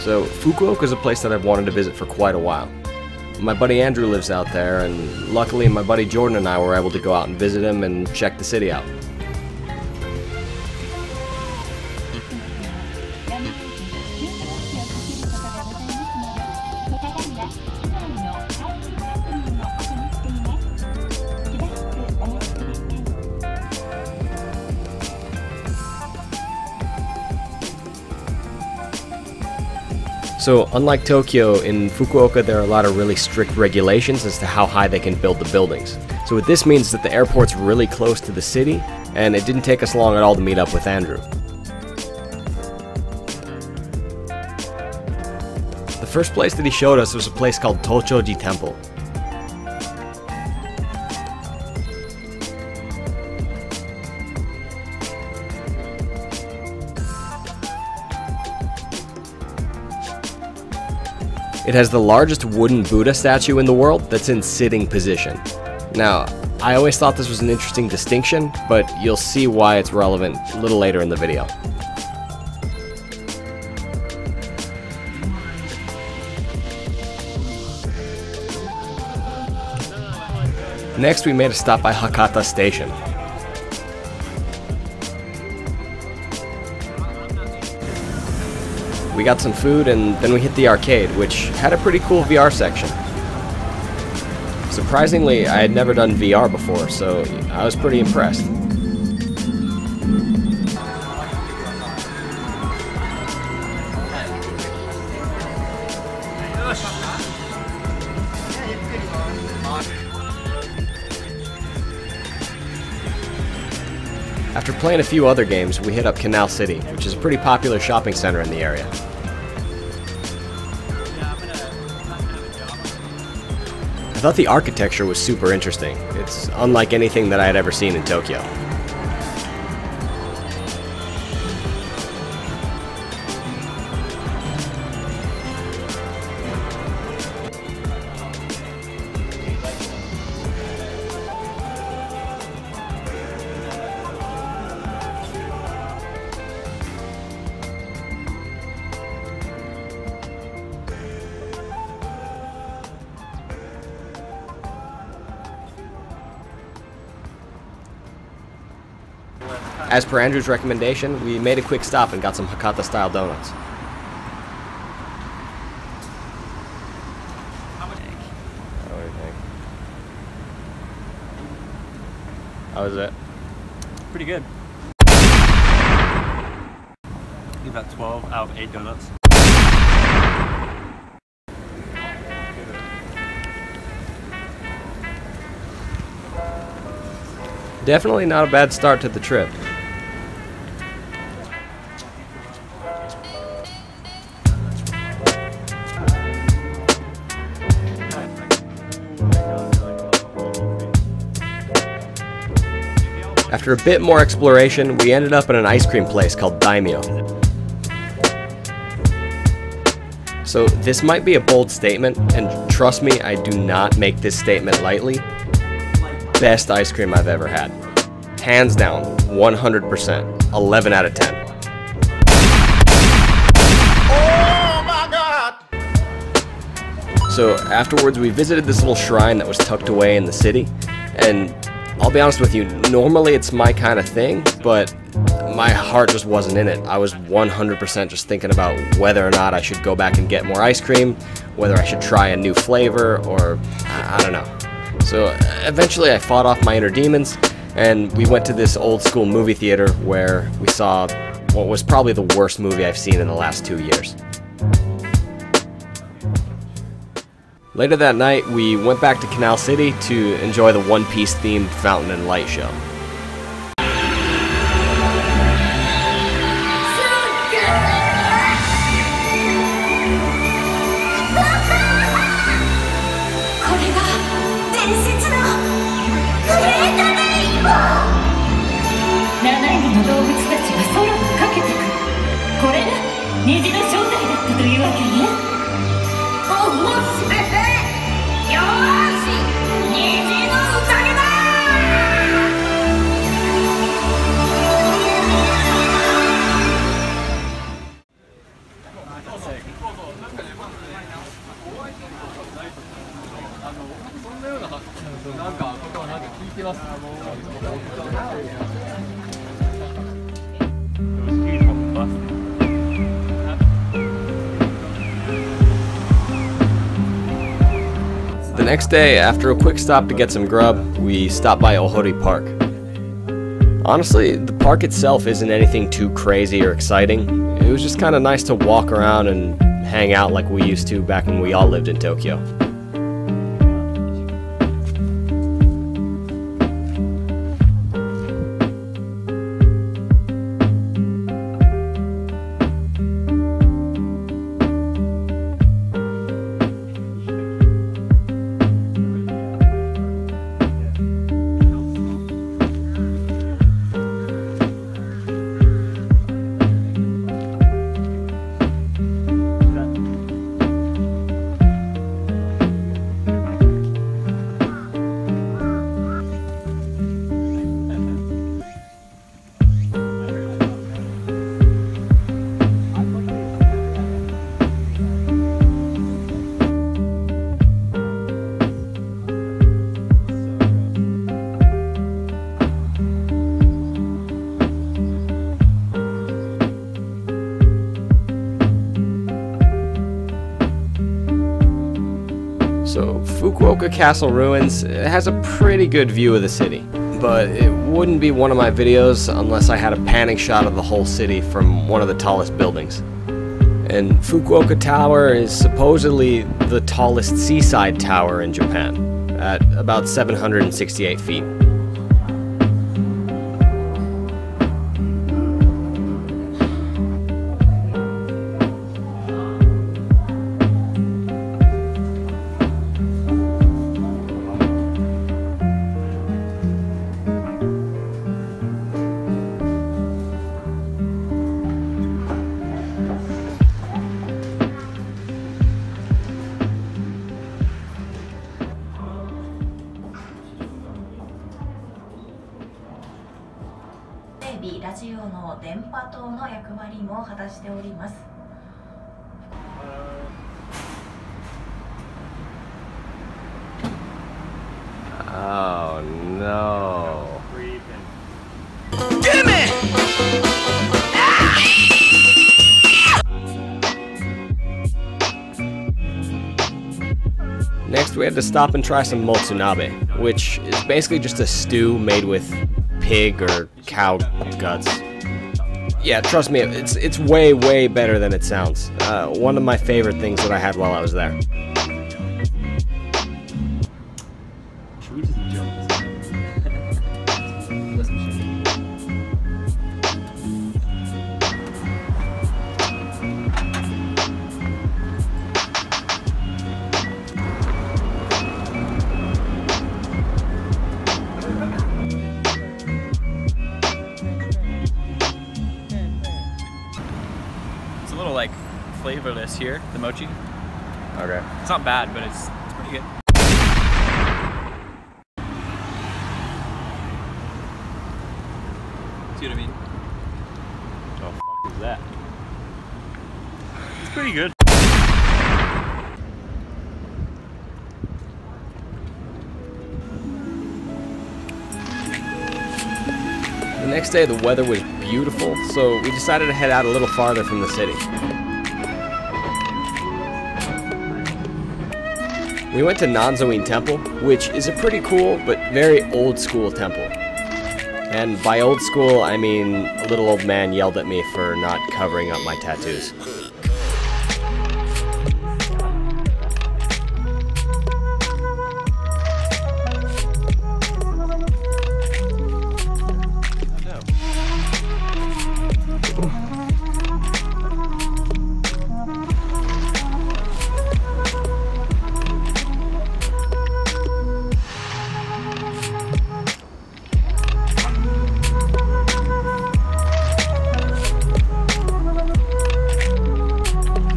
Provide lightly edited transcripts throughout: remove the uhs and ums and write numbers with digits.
So, Fukuoka is a place that I've wanted to visit for quite a while. My buddy Andrew lives out there, and luckily my buddy Jordan and I were able to go out and visit him and check the city out. So, unlike Tokyo, in Fukuoka there are a lot of really strict regulations as to how high they can build the buildings. So what this means is that the airport's really close to the city, and it didn't take us long at all to meet up with Andrew. The first place that he showed us was a place called Tochoji Temple. It has the largest wooden Buddha statue in the world that's in sitting position. Now, I always thought this was an interesting distinction, but you'll see why it's relevant a little later in the video. Next, we made a stop by Hakata Station. We got some food and then we hit the arcade, which had a pretty cool VR section. Surprisingly, I had never done VR before, so I was pretty impressed. After playing a few other games, we hit up Canal City, which is a pretty popular shopping center in the area. I thought the architecture was super interesting. It's unlike anything that I had ever seen in Tokyo. As per Andrew's recommendation, we made a quick stop and got some Hakata-style donuts. What do you think? How was it? Pretty good. Give that 12 out of 8 donuts. Definitely not a bad start to the trip. After a bit more exploration, we ended up at an ice cream place called Daimyo. So this might be a bold statement, and trust me, I do not make this statement lightly. Best ice cream I've ever had. Hands down, 100%, 11 out of 10. Oh my God! So afterwards we visited this little shrine that was tucked away in the city, and I'll be honest with you, normally it's my kind of thing, but my heart just wasn't in it. I was 100% just thinking about whether or not I should go back and get more ice cream, whether I should try a new flavor, or I don't know. So eventually I fought off my inner demons, and we went to this old school movie theater where we saw what was probably the worst movie I've seen in the last 2 years. Later that night, we went back to Canal City to enjoy the One Piece themed fountain and light show. 虹の正体だったというわけね。おお、せへ、よーし、虹の宴だ。The next day, after a quick stop to get some grub, we stopped by Ohori Park. Honestly, the park itself isn't anything too crazy or exciting. It was just kind of nice to walk around and hang out like we used to back when we all lived in Tokyo. So, Fukuoka Castle Ruins has a pretty good view of the city, but it wouldn't be one of my videos unless I had a panning shot of the whole city from one of the tallest buildings. And Fukuoka Tower is supposedly the tallest seaside tower in Japan, at about 768 feet.ラジオの電波塔の役割も果たしております。Oh no. Gimme! Next we had to stop and try some motsunabe, which is basically just a stew made with pig or cow guts. Yeah, trust me, it's way better than it sounds. One of my favorite things that I had while I was there. Should we just jump this? It's a little like flavorless here, the mochi. Okay. It's not bad, but it's pretty good. See what I mean? Oh, fuck is that? It's pretty good. The next day the weather was beautiful, so we decided to head out a little farther from the city. We went to Nanzoin Temple, which is a pretty cool but very old school temple. And by old school, I mean a little old man yelled at me for not covering up my tattoos.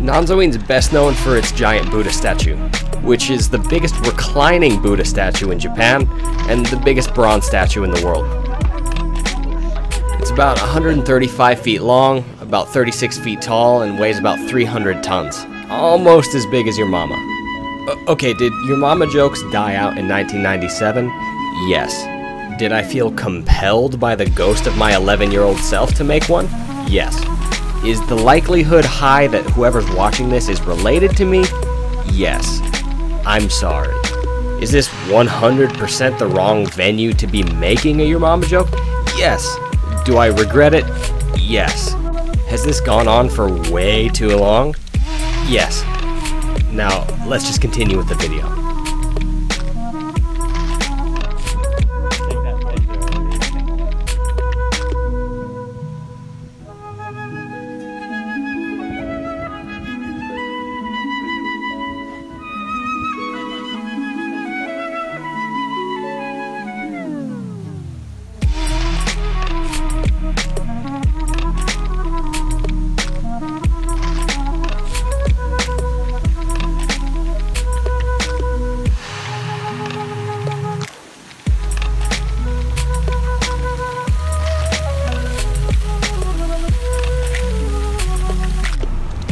Nanzoin's best known for its giant Buddha statue, which is the biggest reclining Buddha statue in Japan and the biggest bronze statue in the world. It's about 135 feet long, about 36 feet tall, and weighs about 300 tons. Almost as big as your mama. Okay, did your mama jokes die out in 1997? Yes. Did I feel compelled by the ghost of my 11-year-old self to make one? Yes. Is the likelihood high that whoever's watching this is related to me? Yes. I'm sorry. Is this 100% the wrong venue to be making a your mama joke? Yes. Do I regret it? Yes. Has this gone on for way too long? Yes. Now, let's just continue with the video.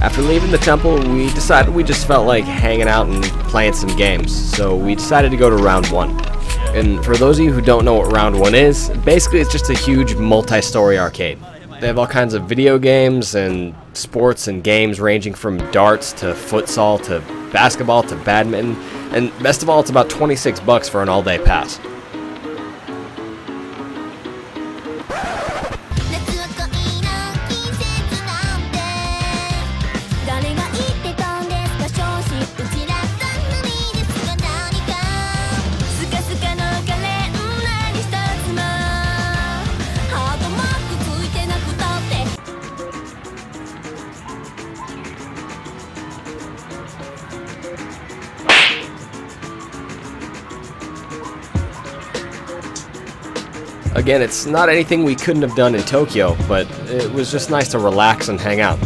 After leaving the temple, we decided we just felt like hanging out and playing some games, so we decided to go to round 1. And for those of you who don't know what round 1 is, basically it's just a huge multi-story arcade. They have all kinds of video games and sports and games ranging from darts to futsal to basketball to badminton, and best of all, it's about 26 bucks for an all-day pass. Again, it's not anything we couldn't have done in Tokyo, but it was just nice to relax and hang out.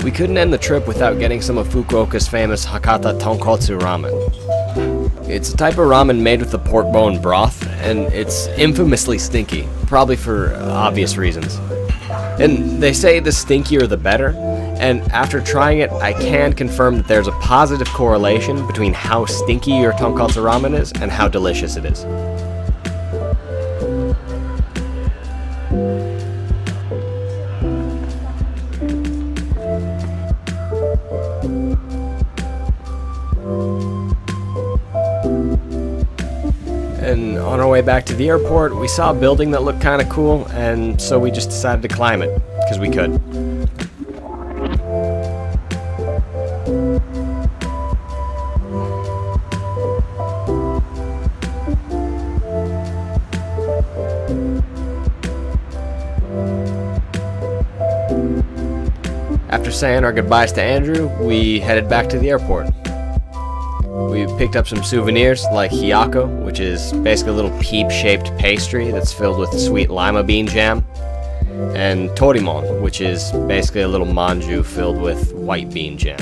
We couldn't end the trip without getting some of Fukuoka's famous Hakata tonkotsu ramen. It's a type of ramen made with the pork bone broth, and it's infamously stinky, probably for obvious reasons. And they say the stinkier the better, and after trying it, I can confirm that there's a positive correlation between how stinky your tonkotsu ramen is and how delicious it is. And on our way back to the airport, we saw a building that looked kind of cool, and so we just decided to climb it, because we could. After saying our goodbyes to Andrew, we headed back to the airport. We picked up some souvenirs like Hyako, which is basically a little peep-shaped pastry that's filled with sweet lima bean jam, and Torimon, which is basically a little manju filled with white bean jam.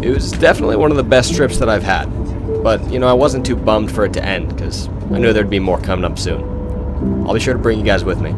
It was definitely one of the best trips that I've had, but you know, I wasn't too bummed for it to end because I knew there'd be more coming up soon. I'll be sure to bring you guys with me.